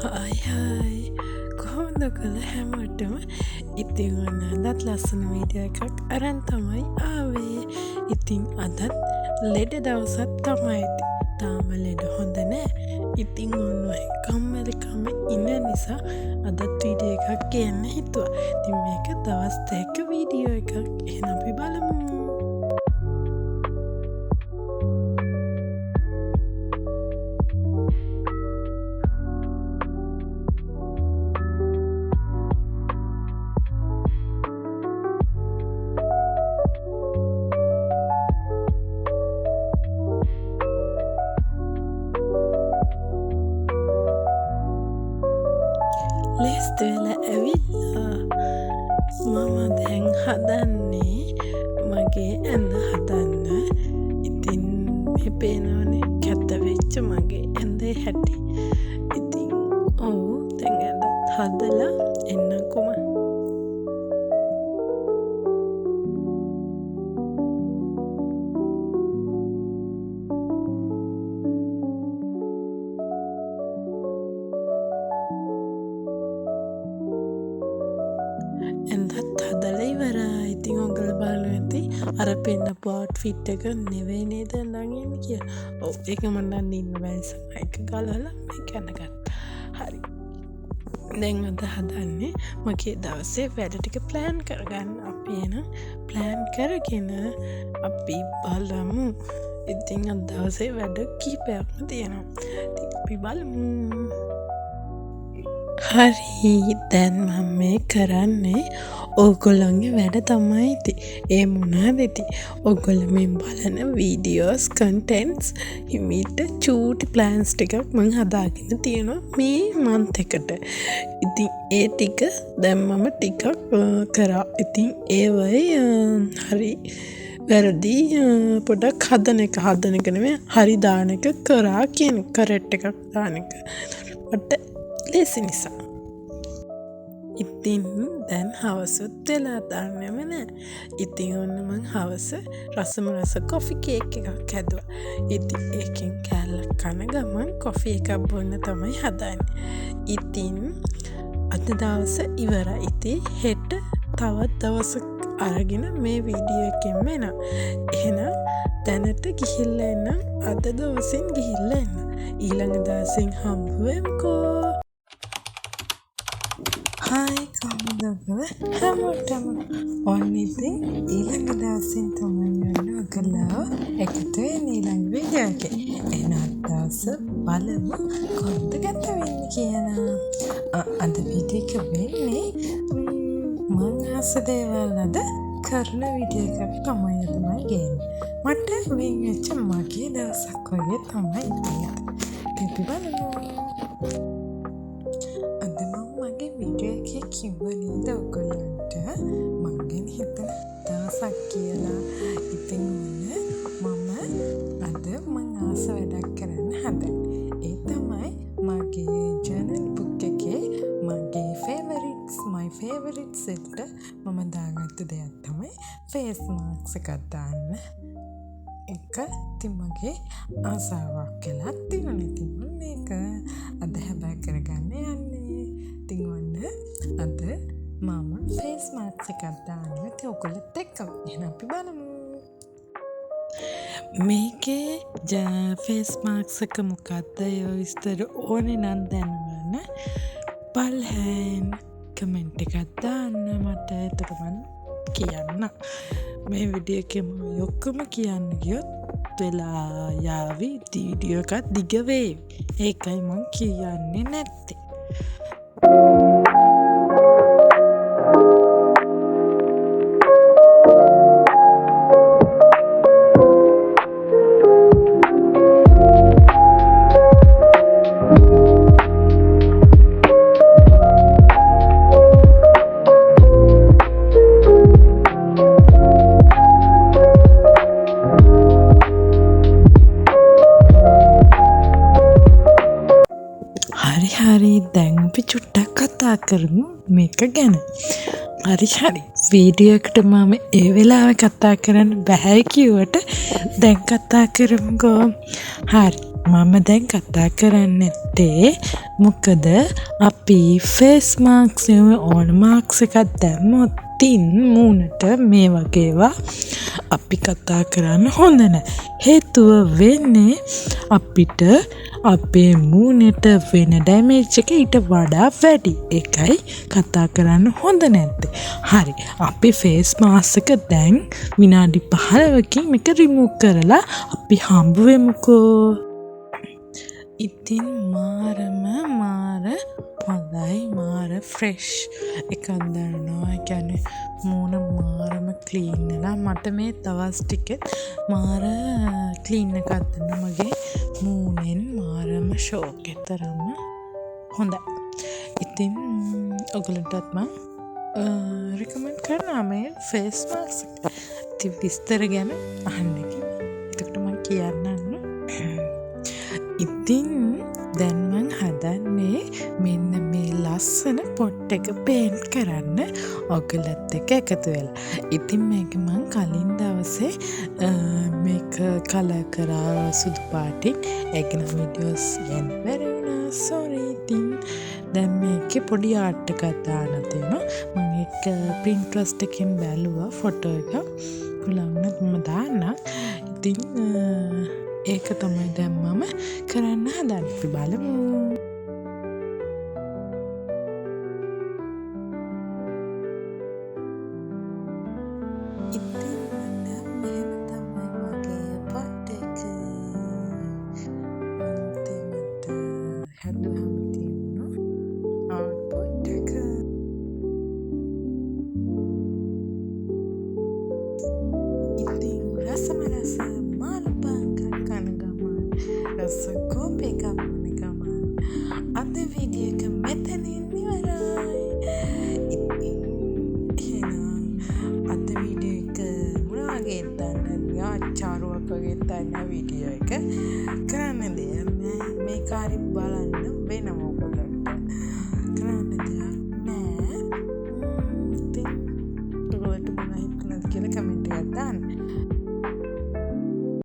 Hai කොහොමද ඔයාලා හැමෝටම ඉතින් අදත් ලස්සන වීඩියෝ එකක් අරන් තමයි ආවේ. ඉතින් අදත් ලෙඩ දවසක් තමයි. තාම ලෙඩ හොඳ නෑ. ඉතින් ඔන්න කම්මැලිකම ඉන්න නිසා අදත් වීඩියෝ එකක් ගන්න හිතුවා. ඉතින් මේක දවස් 2ක වීඩියෝ එකක්. එහෙනම් අපි බලමු. ලේස්තු වෙලා ඇවිල්ලා මම දැන් හදන්නේ මගේ ඇඳ හදන්න. ඉතින් මේ පේනවනේ කැත වෙච්ච මගේ ඇඳේ හැටි. ඉතින් ඔව් දැන් ඇඳත් හදලා එන්නකොම. ඇඳත් හදලා ඉවරයි. ඉතින් ඔයගොල්ලෝ බලන්න ඇති අර පෙන්නපු outfit එක නෙවෙයි නේද ළඟින් කියලා. ඔව් ඒක මම නම් ඉන්න බැරි සමයක ගලවලා මේක අඳගත්තා. හරි. දැන් අද හදන්නේ මගේ දවසේ වැඩ ටික plan කරගන්න. අපි එන plan කරගෙන අපි බලමු. ඉතින් අද දවසේ වැඩ කීපයක්ම තියෙනවා. ඉතින් අපි බලමු. හරි දැන් මම මේ කරන්නේ ඔයගොල්ලන්ගේ වැඩ තමයි ඉතින්. ඒ මොනවද ඉතින් ඔයගොල්ලෝ මේ බලන වීඩියෝස් කන්ටෙන්ට්ස් හිමීට චූටි ප්ලෑන්ස් ටිකක් මම හදාගෙන තියෙනවා මේ මන්ත් එකට. ඉතින් ඒ ටික දැන් මම ටිකක් කරා. ඉතින් ඒවයි හරි වැරදි පොඩක් හදන එක නෙමෙයි හරි දාන එක කරා කියන කරෙක්ට් එකක් දාන එක මට ලේසි නිසා. ඉතින් දැන් හවසුත් වෙලා දාන්නෙම නෑ. ඉතින් ඔන්න මං හවස රස කොෆි කේක් එකක් හැදුවා. ඉතින් ඒකෙන් කෑල්ලක් කන ගමන් කොෆි එකක් බොන්න තමයි හදන්නේ. ඉතින් අද දවස ඉවරයි. ඉතින් හෙට තවත් දවසක් අරගෙන මේ වීඩියෝ එකෙන් එනවා. එහෙනම් දැනට ගිහිල්ලා එන්න. අද දවසින් ගිහිල්ලා එන්න. ඊළඟ දවසින් හම්බ වෙමුකෝ. හායි කොහොමද ඔයගොල්ලෝ හැමෝටම ඔන්න ඉතින් ඊළඟ දවසින් තමයි ඔයගොල්ලෝ එකතු වෙන්නේ ඊළඟ වීඩියෝ එකේ. එහෙනම් දවස බලමු කොහොමද ගත වෙන්නේ කියලා. අද වීඩියෝ එක වෙන්නේ මම ආස දේවල් අද කරන වීඩියෝ එකක් තමයි ගේන්නේ. මට වෙන් වෙච්ච මගේ දවසක් වගේ තමයි තියෙන්නේ. අපි බලමු. වීඩියෝ එකේ කිව්ව නේද ඔයගොල්ලන්ට මං ගැන හිතන දවසක් කියලා. ඉතින් අද මං ආස වැඩක් කරන්න හදන්නේ. ඒ තමයි මගේ ජර්නල් බුක් එකේ මගේ my favorites එකට මම දාගත්ත දෙයක් තමයි face marks එකක් දාන්න. එක ඉතින් මගේ ආසාවක් කියලා තියෙනවා. ඉතින් මේක අද හැබැයි කරගන්න යන්නේ. ඉතින් ඔන්න අද මම ෆේස් මාස්ක් එකක් දානවා. ඉතින් ඔයගොල්ලොත් එක්ක එහෙනම් අපි බලමු. මේකේ ෆේස් මාස්ක් එක මොකක්ද ඒ විස්තර ඕනේ නම් දැනගන්න බලන්න කමෙන්ට් එකක් දාන්න මට. එතකොට මම කියන්න මේ වීඩියෝ එකේ මම ඔක්කොම කියන්න ගියොත් වෙලා යාවි වීඩියෝ එකක් දිග වේවි. ඒකයි මම කියන්නේ නැත්තේ. හරි දැන් අපි චුට්ටක් කතා කරමු මේක ගැන. හරි වීඩියෝ එකට මම ඒ වෙලාවේ කතා කරන්න බෑ කිව්වට දැන් කතා කරමුකෝ. හරි මම දැන් කතා කරන්නේ පොට්ටේ. මොකද අපි ෆේස් මාක්ස් ඕන මාක්ස් එකක් දැම්මොත් මූණට මේ වගේවා අපි කතා කරන්න හොඳ නැහැ. හේතුව වෙන්නේ අපිට අපේ මූණට වෙන ඩැමේජ් එක ඊට වඩා වැඩි. ඒකයි කතා කරන්න හොඳ නැත්තේ. හරි. අපි ෆේස් මාස්ක් එක දැන් විනාඩි 15කින් මේක රිමූව් කරලා අපි හම්බ වෙමුකෝ. ඉතින් මාරම හොඳයි මාර ෆ්‍රෙෂ් එකක් දැනෙනවා. කියන්නේ මූණ මාරම ක්ලීන් වෙලා මට මේ දවස් ටිකෙත් මාර ක්ලීන් එකක් දැනෙනවා. මගේ මූණෙන් මාරම ෂෝක් එකතරම හොඳයි. ඉතින් ඔයගලන්ටත් මම රිකමන්ඩ් කරනවා මේ ෆේස් මාස්ක් ඉතින් විස්තර ගැන අහන්න කියලා. එතකොට මම කියන්නම්. ඉතින් දැන් මං හදන්නේ මෙන්න මේ ලස්සන පොට් එක පේන්ට් කරන්න ඔයගලත් එක්ක එකතු වෙලා. ඉතින් මේක මං කලින් දවසේ මේක කලර් කරා සුදු පාටින්. ඒක නම් වීඩියෝස් යන්න බැරි වුණා. සෝරි. ඉතින් දැන් මේකේ පොඩි ආර්ට් එකක් දාන්න තියෙනවා. මම ඒක Pinterest එකෙන් බැලුවා ෆොටෝ එක. පුළුවන් මම දාන්න. ඉතින් ඒක තමයි දැන් මම කරන්න හදන්නේ. අපි බලමු. ඉතින් මෙහෙම තමයි මගේ පොට් එක. අන්තිමට හැදුවම තියෙනවා පොට් එක. ඉතින් රස මාළු පාන් කන ගමන් රස කෝපේ කපන ගමන් අද වීඩියෝ එක මෙතනින් ඉවරයි. ඉතින් එහෙනම් අද වීඩියෝ එක මොනවා වගේ තන්න ආචාරුවක් වගේ තන්න වීඩියෝ එක කරන්න දෙයක් නෑ. මේ කාරි බලන්න වෙනවා.